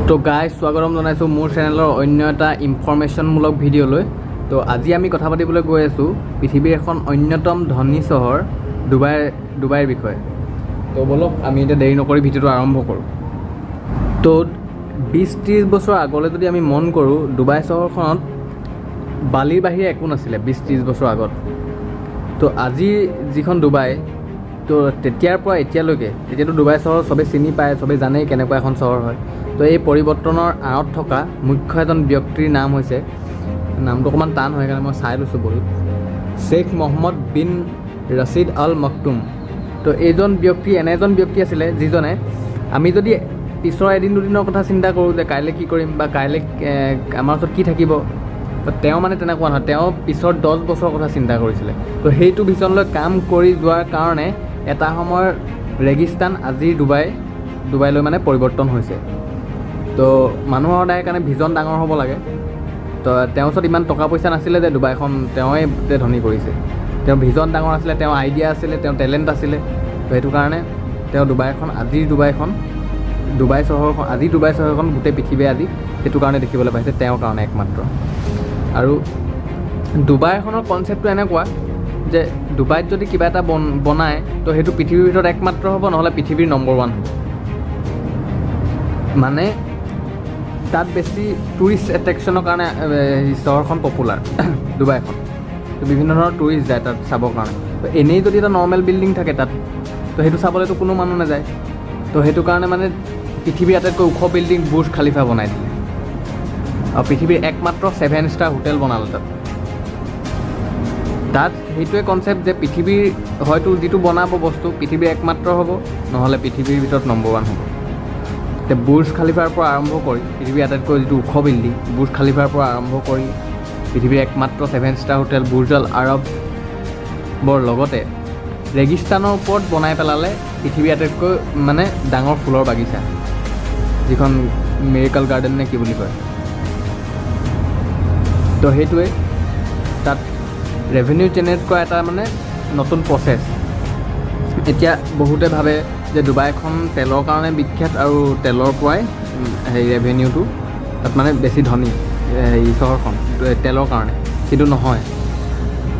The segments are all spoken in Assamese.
তো গাইজ স্বাগতম জনাইছোঁ মোৰ চেনেলৰ অন্য এটা ইনফৰমেশ্যনমূলক ভিডিঅ'লৈ। তো আজি আমি কথা পাতিবলৈ গৈ আছোঁ পৃথিৱীৰ এখন অন্যতম ধনী চহৰ ডুবাইৰ বিষয়ে। তো বলক আমি এতিয়া দেৰি নকৰি ভিডিঅ'টো আৰম্ভ কৰোঁ। তো 20-30 বছৰ আগলৈ যদি আমি মন কৰোঁ, ডুবাই চহৰখনত বালিৰ বাহিৰে একো নাছিলে 20-30 বছৰ আগত। তো আজি যিখন ডুবাই, তো তেতিয়াৰ পৰা এতিয়ালৈকে, এতিয়াতো ডুবাই চহৰ চবেই চিনি পায়, চবেই জানেই কেনেকুৱা এখন চহৰ হয়। তো এই পৰিৱৰ্তনৰ আঁৰত থকা মুখ্য এজন ব্যক্তিৰ নাম হৈছে, নামটো অকণমান টান হয় কাৰণে মই চাই লৈছোঁ বহুত, শ্বেখ মহম্মদ বিন ৰছিদ আল মকটুম। তো এইজন ব্যক্তি এনে এজন ব্যক্তি আছিলে যিজনে, আমি যদি পিছৰ এদিন দুদিনৰ কথা চিন্তা কৰোঁ যে কাইলৈ কি কৰিম বা কাইলৈ আমাৰ ওচৰত কি থাকিব, তো তেওঁ মানে তেনেকুৱা নহয়, তেওঁ পিছৰ 10 বছৰৰ কথা চিন্তা কৰিছিলে। তো সেইটো ভিজনলৈ কাম কৰি যোৱাৰ কাৰণে এটা সময়ৰ ৰেগিস্তান আজিৰ ডুবাইলৈ মানে পৰিৱৰ্তন হৈছে। তো মানুহৰ সদায় কাৰণে ভিজন ডাঙৰ হ'ব লাগে। তো তেওঁৰ ওচৰত ইমান টকা পইচা নাছিলে যে ডুবাইখন তেওঁৱে ধনী কৰিছে। তেওঁৰ ভিজন ডাঙৰ আছিলে, তেওঁৰ আইডিয়া আছিলে, তেওঁৰ টেলেণ্ট আছিলে। তো সেইটো কাৰণে তেওঁ আজিৰ ডুবাই চহৰখন গোটেই পৃথিৱীয়ে আজি সেইটো কাৰণে দেখিবলৈ পাইছে, তেওঁৰ কাৰণে একমাত্ৰ। আৰু ডুবাইখনৰ কনচেপ্টটো এনেকুৱা যে ডুবাইত যদি কিবা এটা বনায়, তো সেইটো পৃথিৱীৰ ভিতৰত একমাত্ৰ হ'ব, নহ'লে পৃথিৱীৰ নম্বৰ 1 হ'ব। মানে তাত বেছি টুৰিষ্ট এট্ৰেকশ্যনৰ কাৰণে চহৰখন পপুলাৰ ডুবাইখন। তো বিভিন্ন ধৰণৰ টুৰিষ্ট যায় তাত চাবৰ কাৰণে। তো এনেই যদি এটা নৰ্মেল বিল্ডিং থাকে তাত, তো সেইটো চাবলৈতো কোনো মানুহ নাযায়। তো সেইটো কাৰণে মানে পৃথিৱীৰ আটাইতকৈ ওখ বিল্ডিং বুৰ্জ খালিফা বনাই দিলে, আৰু পৃথিৱীৰ একমাত্ৰ 7 ষ্টাৰ হোটেল বনালে তাত সেইটোৱে কনচেপ্ট যে পৃথিৱীৰ হয়তো যিটো বনাব বস্তু পৃথিৱীৰ একমাত্ৰ হ'ব, নহ'লে পৃথিৱীৰ ভিতৰত নম্বৰ 1 হ'ব। এতিয়া বুৰ্জ খালিফাৰ পৰা আৰম্ভ কৰি পৃথিৱীৰ আটাইতকৈ যিটো ওখ বিল্ডিং বুৰ্জ খালিফাৰ পৰা আৰম্ভ কৰি পৃথিৱীৰ একমাত্ৰ 7 ষ্টাৰ হোটেল বুৰ্জ আল আৰবৰ লগতে ৰেগিস্তানৰ ওপৰত বনাই পেলালে পৃথিৱীৰ আটাইতকৈ মানে ডাঙৰ ফুলৰ বাগিচা, যিখন মিৰেকল গাৰ্ডেন নে কি বুলি কয়। তো সেইটোৱে তাত ৰেভিনিউ জেনেৰেট কৰা এটা মানে নতুন প্ৰচেছ। এতিয়া বহুতে ভাবে যে ডুবাইখন তেলৰ কাৰণে বিখ্যাত আৰু তেলৰ পৰাই ৰেভিনিউটো তাত মানে বেছি ধনী চহৰখন তেলৰ কাৰণে, কিন্তু নহয়।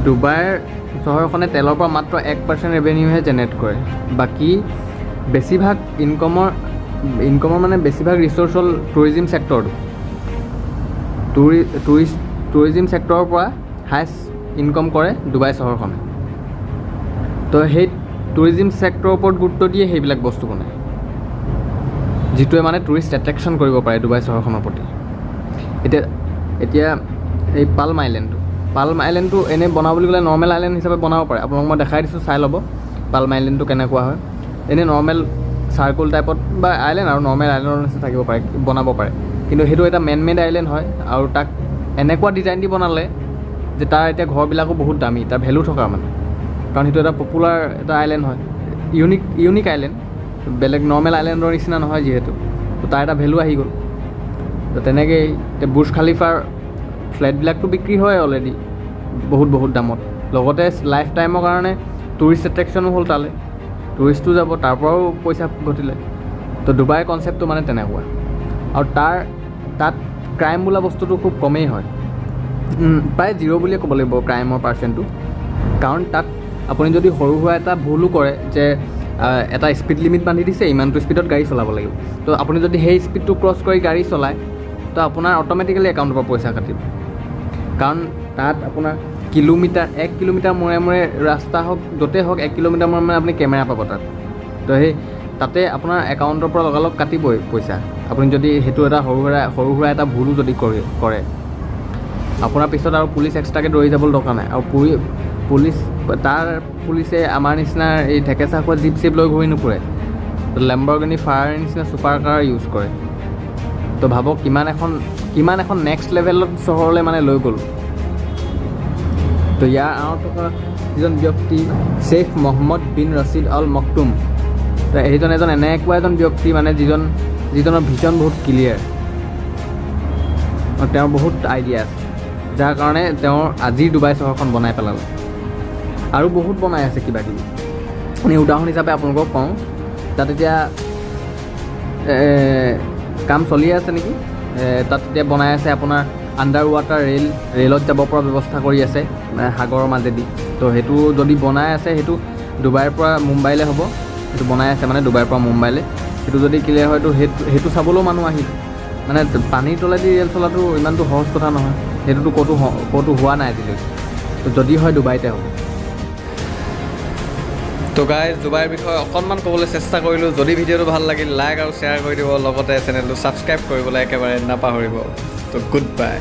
ডুবাইৰ চহৰখনে তেলৰ পৰা মাত্ৰ 1% ৰেভিনিউহে জেনেৰেট কৰে। বাকী বেছিভাগ ইনকমৰ মানে বেছিভাগ ৰিচ'ৰ্চ হ'ল টুৰিজিম ছেক্টৰটো। টুৰিজিম ছেক্টৰৰ পৰা হায়েষ্ট ইনকম কৰে ডুবাই চহৰখনে। তো সেই টুৰিজিম ছেক্টৰৰ ওপৰত গুৰুত্ব দিয়ে সেইবিলাক বস্তু বনায়, যিটোৱে মানে টুৰিষ্ট এট্ৰেকশ্যন কৰিব পাৰে ডুবাই চহৰখনৰ প্ৰতি। এতিয়া এই পালম আইলেণ্ডটো এনেই বনাওঁ বুলি ক'লে নৰ্মেল আইলেণ্ড হিচাপে বনাব পাৰে। আপোনাক মই দেখাই দিছোঁ, চাই ল'ব পালম আইলেণ্ডটো কেনেকুৱা হয়। এনেই নৰ্মেল চাৰ্কুল টাইপত বা আইলেণ্ড আৰু নৰ্মেল আইলেণ্ডৰ নিচিনা থাকিব পাৰে, বনাব পাৰে। কিন্তু সেইটো এটা মেড আইলেণ্ড হয়, আৰু তাক এনেকুৱা ডিজাইন দি বনালে যে তাৰ এতিয়া ঘৰবিলাকো বহুত দামী, তাৰ ভেলু থকা মানে, কাৰণ সেইটো এটা পপুলাৰ এটা আইলেণ্ড হয়, ইউনিক আইলেণ্ড, বেলেগ নৰ্মেল আইলেণ্ডৰ নিচিনা নহয় যিহেতু। তো তাৰ এটা ভেলু আহি গ'ল। তো তেনেকৈয়ে এতিয়া বুৰ্জ খালিফাৰ ফ্লেটবিলাকটো বিক্ৰী হয় অলৰেডি বহুত দামত, লগতে লাইফ টাইমৰ কাৰণে টুৰিষ্ট এট্ৰেকশ্যনো হ'ল তালৈ, টুৰিষ্টো যাব, তাৰ পৰাও পইচা ঘটিলে। তো ডুবাইৰ কনচেপ্টটো মানে তেনেকুৱা। আৰু তাত ক্ৰাইম বোলা বস্তুটো খুব কমেই হয়, প্ৰায় 0 বুলিয়ে ক'ব লাগিব ক্ৰাইমৰ পাৰ্চেণ্টটো। কাৰণ তাত আপুনি যদি সৰু সুৰা এটা ভুলো কৰে, যে এটা স্পীড লিমিট বান্ধি দিছে, ইমানটো স্পীডত গাড়ী চলাব লাগিব, তো আপুনি যদি সেই স্পীডটো ক্ৰছ কৰি গাড়ী চলায়, তো আপোনাৰ অট'মেটিকেলি একাউণ্টৰ পৰা পইচা কাটিব। কাৰণ তাত আপোনাৰ 1 কিলোমিটাৰ মূৰে মূৰে ৰাস্তা হওক, য'তেই হওক 1 কিলোমিটাৰ মূৰে মূৰে আপুনি কেমেৰা পাব তাত। তো তাতে আপোনাৰ একাউণ্টৰ পৰা লগালগ কাটিবই পইচা, আপুনি যদি সেইটো এটা সৰু সুৰা এটা ভুলো যদি কৰে। আপোনাৰ পিছত আৰু পুলিচ এক্সট্ৰাকৈ দৌৰি যাবলৈ দৰকাৰ নাই। আৰু পুলিচে আমাৰ নিচিনা এই ঢেকেচা খোৱা জিপ লৈ ঘূৰি নুফুৰে, লেম্বৰগিনি ফায়াৰ নিচিনা ছুপাৰ কাৰ ইউজ কৰে। তো ভাবক কিমান এখন নেক্সট লেভেলত চহৰলৈ মানে লৈ গ'ল। তো ইয়াৰ আঁৰত থকা যিজন ব্যক্তি শ্বেখ মহম্মদ বিন ৰছিদ আল মকটুম, তো এইজন এনেকুৱা এজন ব্যক্তি মানে যিজনৰ ভিজন বহুত ক্লিয়াৰ, আৰু তেওঁৰ বহুত আইডিয়া আছে, যাৰ কাৰণে তেওঁৰ আজিৰ ডুবাই চহৰখন বনাই পেলালে। আৰু বহুত বনাই আছে কিবা কিবি। উদাহৰণ হিচাপে আপোনালোকক কওঁ, তাত এতিয়া কাম চলি আছে নেকি। তাত এতিয়া বনাই আছে আপোনাৰ আণ্ডাৰ ৱাটাৰ ৰেলত যাব পৰা ব্যৱস্থা কৰি আছে সাগৰৰ মাজেদি। তো সেইটো যদি বনাই আছে সেইটো ডুবাইৰ পৰা মুম্বাইলৈ হ'ব, সেইটো বনাই আছে মানে ডুবাইৰ পৰা মুম্বাইলৈ। সেইটো যদি ক্লিয়াৰ হয়তো সেইটো চাবলৈও মানুহ আহিব। মানে পানীৰ তলেদি ৰেল চলাটো ইমানটো সহজ কথা নহয়, সেইটোতো ক'তো হোৱা নাই আজিলৈকে। তো যদি হয় ডুবাইতে হ'ব। তো গাইজ ডুবাইৰ বিষয়ে অকণমান ক'বলৈ চেষ্টা কৰিলোঁ। যদি ভিডিঅ'টো ভাল লাগিল লাইক আৰু শ্বেয়াৰ কৰি দিব, লগতে চেনেলটো ছাবস্ক্ৰাইব কৰিবলৈ একেবাৰে নাপাহৰিব। তো গুড বাই।